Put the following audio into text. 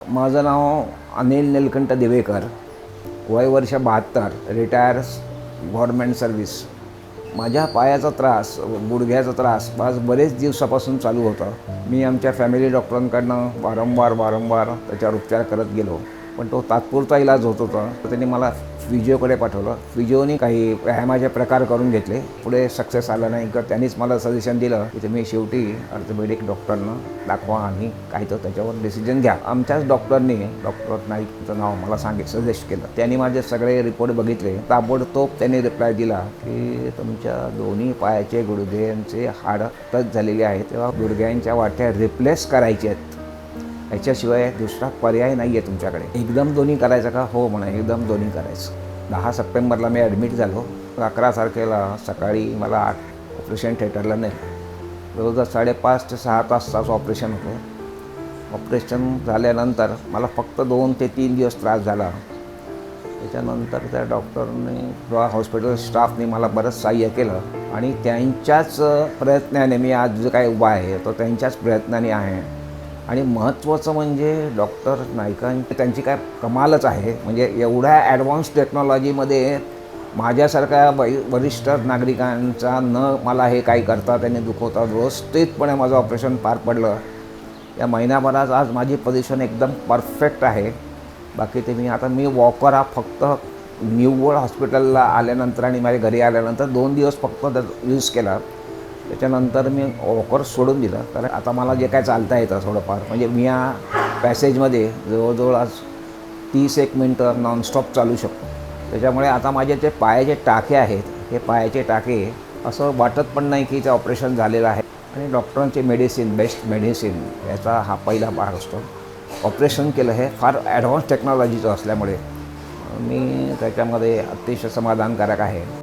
माझं नाव अनिल नीलकंठ दिवेकर, वय वर्ष 72, रिटायर गव्हर्नमेंट सर्व्हिस. माझ्या पायाचा त्रास, गुडघ्याचा त्रास आज बरेच दिवसापासून चालू होता. मी आमच्या फॅमिली डॉक्टरांकडनं वारंवार त्याच्यावर उपचार करत गेलो, पण तो तात्पुरता इलाज होत होता. तर त्यांनी मला फिजिओकडे पाठवलं. फिजिओनी काही व्यायामाचे प्रकार करून घेतले, पुढे सक्सेस आला नाही. तर त्यांनीच मला सजेशन दिलं की तुम्ही शेवटी ऑर्थोपेडिक डॉक्टरना दाखवा आणि काही तर त्याच्यावर डिसिजन घ्या. आमच्याच डॉक्टरनी, डॉक्टर नाईकचं नाव मला सजेस्ट केलं. त्यांनी माझे सगळे रिपोर्ट बघितले. ताबडतोब त्यांनी रिप्लाय दिला की तुमच्या दोन्ही पायाचे गुडघ्यांचे हाड टच झालेले आहेत, तेव्हा गुडघ्यांच्या वाट्या रिप्लेस करायच्या आहेत, याच्याशिवाय दुसरा पर्याय नाही आहे तुमच्याकडे. एकदम दोन्ही करायचं का? हो म्हणा, एकदम दोन्ही करायचं. 10 सप्टेंबरला मी ॲडमिट झालो. 11 तारखेला सकाळी मला ऑपरेशन थिएटरला नेलं. जवळजवळ 5.5 ते 6 तासाचं ऑपरेशन होतं. ऑपरेशन झाल्यानंतर मला फक्त 2 ते 3 दिवस त्रास झाला. त्याच्यानंतर त्या डॉक्टरने किंवा हॉस्पिटल स्टाफने मला बरंच सहाय्य केलं आणि त्यांच्याच प्रयत्नाने मी आज जो काही उभा आहे तो त्यांच्याच प्रयत्नाने आहे. आणि महत्त्वाचं म्हणजे डॉक्टर नाईकांची त्यांची काय कमालच आहे. म्हणजे एवढ्या ॲडव्हान्स टेक्नॉलॉजीमध्ये माझ्यासारख्या वरिष्ठ नागरिकांचा मला हे काही करता त्यांनी दुखवता व्यवस्थितपणे माझं ऑपरेशन पार पडलं. या महिन्याभरात आज माझी पोझिशन एकदम परफेक्ट आहे. बाकी ते मी वॉकर हा फक्त निव्वळ हॉस्पिटलला आल्यानंतर आणि माझ्या घरी आल्यानंतर 2 दिवस फक्त यूज केला. त्याच्यानंतर मी वॉकर सोडून दिलं. कारण आता मला जे काय चालता येतं थोडंफार, म्हणजे मी या पॅसेजमध्ये जवळजवळ आज 30 मिनटं नॉनस्टॉप चालू शकतो. त्याच्यामुळे आता माझे जे पायाचे टाके आहेत, हे पायाचे टाके असं वाटत पण नाही की ते ऑपरेशन झालेलं आहे. आणि डॉक्टरांचे मेडिसिन, बेस्ट मेडिसिन याचा हा पहिला भाग असतो. ऑपरेशन केलं हे फार ॲडव्हान्स टेक्नॉलॉजीचं असल्यामुळे मी त्याच्यामध्ये अतिशय समाधानकारक आहे.